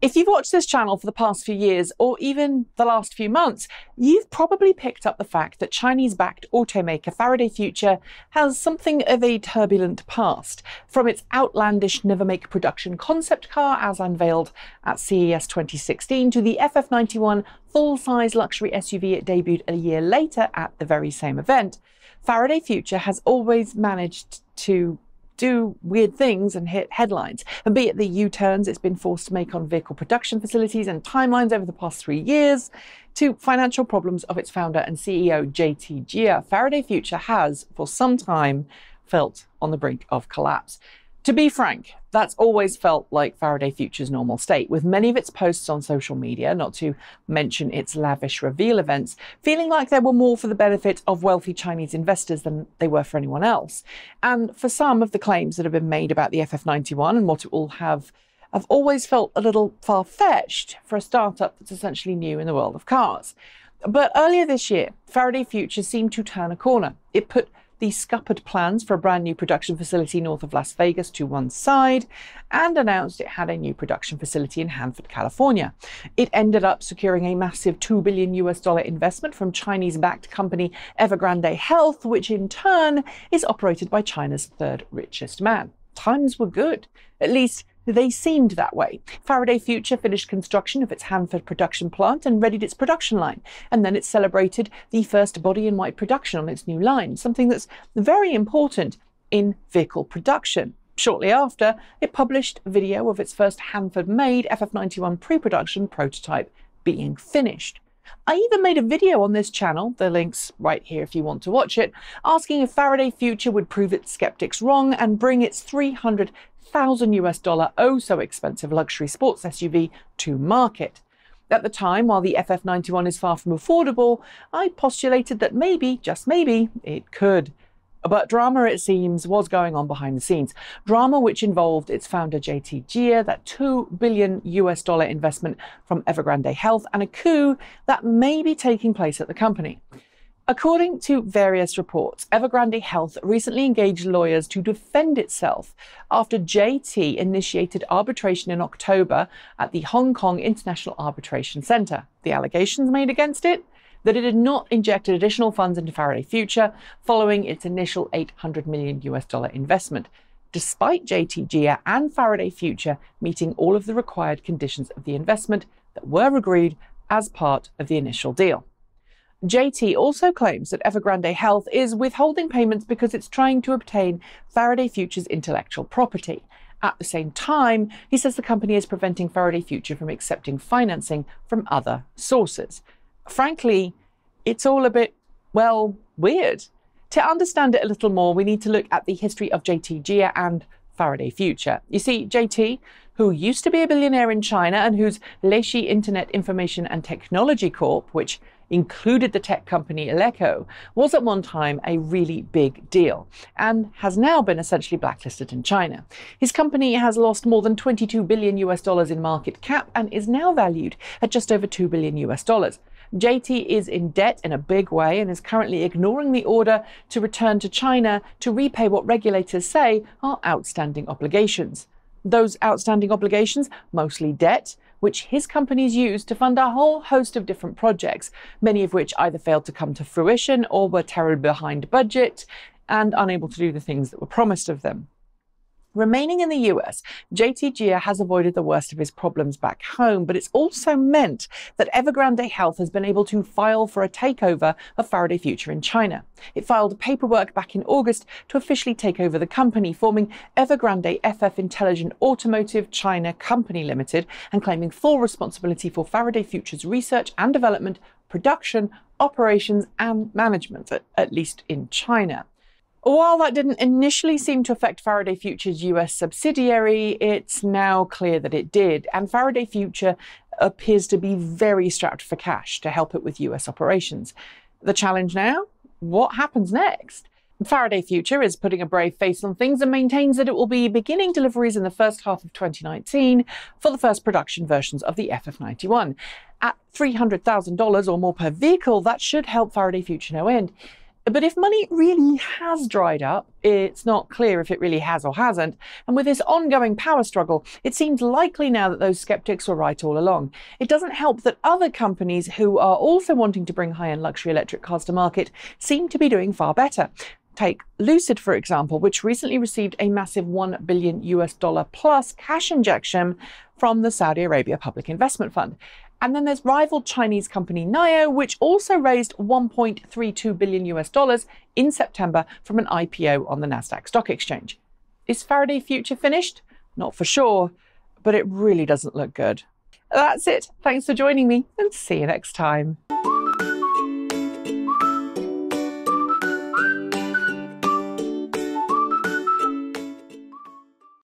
If you've watched this channel for the past few years, or even the last few months, you've probably picked up the fact that Chinese-backed automaker Faraday Future has something of a turbulent past. From its outlandish never-make production concept car, as unveiled at CES 2016, to the FF91 full-size luxury SUV it debuted a year later at the very same event, Faraday Future has always managed to do weird things and hit headlines. And be it the U-turns it's been forced to make on vehicle production facilities and timelines over the past 3 years, to financial problems of its founder and CEO JT Jia, Faraday Future has, for some time, felt on the brink of collapse. To be frank, that's always felt like Faraday Future's normal state, with many of its posts on social media, not to mention its lavish reveal events, feeling like they were more for the benefit of wealthy Chinese investors than they were for anyone else. And for some of the claims that have been made about the FF91 and what it will have always felt a little far-fetched for a startup that's essentially new in the world of cars. But earlier this year, Faraday Future seemed to turn a corner. It put the scuppered plans for a brand new production facility north of Las Vegas to one side and announced it had a new production facility in Hanford, California. It ended up securing a massive $2 billion investment from Chinese-backed company Evergrande Health, which in turn is operated by China's third richest man. Times were good. At least they seemed that way. Faraday Future finished construction of its Hanford production plant and readied its production line. And then it celebrated the first body-in-white production on its new line, something that's very important in vehicle production. Shortly after, it published a video of its first Hanford-made FF91 pre-production prototype being finished. I even made a video on this channel, the link's right here if you want to watch it, asking if Faraday Future would prove its skeptics wrong and bring its $300,000 oh so expensive luxury sports SUV to market. At the time, while the FF91 is far from affordable, I postulated that maybe, just maybe, it could. But drama, it seems, was going on behind the scenes. Drama which involved its founder JT Jia, that $2 billion investment from Evergrande Health, and a coup that may be taking place at the company. According to various reports, Evergrande Health recently engaged lawyers to defend itself after JT initiated arbitration in October at the Hong Kong International Arbitration Centre. The allegations made against it? That it had not injected additional funds into Faraday Future following its initial $800 million investment, despite JT Jia and Faraday Future meeting all of the required conditions of the investment that were agreed as part of the initial deal. JT also claims that Evergrande Health is withholding payments because it's trying to obtain Faraday Future's intellectual property. At the same time, he says the company is preventing Faraday Future from accepting financing from other sources. Frankly, it's all a bit, well, weird. To understand it a little more, we need to look at the history of JT Jia and Faraday Future. You see, JT, who used to be a billionaire in China and whose Leishi Internet Information and Technology Corp, which included the tech company Eleco, was at one time a really big deal and has now been essentially blacklisted in China. His company has lost more than $22 billion in market cap and is now valued at just over $2 billion. JT is in debt in a big way and is currently ignoring the order to return to China to repay what regulators say are outstanding obligations. Those outstanding obligations, mostly debt, which his companies used to fund a whole host of different projects, many of which either failed to come to fruition or were terribly behind budget and unable to do the things that were promised of them. Remaining in the US, JT Jia has avoided the worst of his problems back home, but it's also meant that Evergrande Health has been able to file for a takeover of Faraday Future in China. It filed paperwork back in August to officially take over the company, forming Evergrande FF Intelligent Automotive China Company Limited, and claiming full responsibility for Faraday Future's research and development, production, operations, and management, at least in China. While that didn't initially seem to affect Faraday Future's US subsidiary, it's now clear that it did, and Faraday Future appears to be very strapped for cash to help it with US operations. The challenge now? What happens next? Faraday Future is putting a brave face on things and maintains that it will be beginning deliveries in the first half of 2019 for the first production versions of the FF91. At $300,000 or more per vehicle, that should help Faraday Future no end. But if money really has dried up, it's not clear if it really has or hasn't. And with this ongoing power struggle, it seems likely now that those skeptics were right all along. It doesn't help that other companies who are also wanting to bring high-end luxury electric cars to market seem to be doing far better. Take Lucid, for example, which recently received a massive $1 billion plus cash injection from the Saudi Arabia Public Investment Fund. And then there's rival Chinese company NIO, which also raised $1.32 billion in September from an IPO on the Nasdaq Stock Exchange. Is Faraday Future finished? Not for sure, but it really doesn't look good. That's it. Thanks for joining me, and see you next time.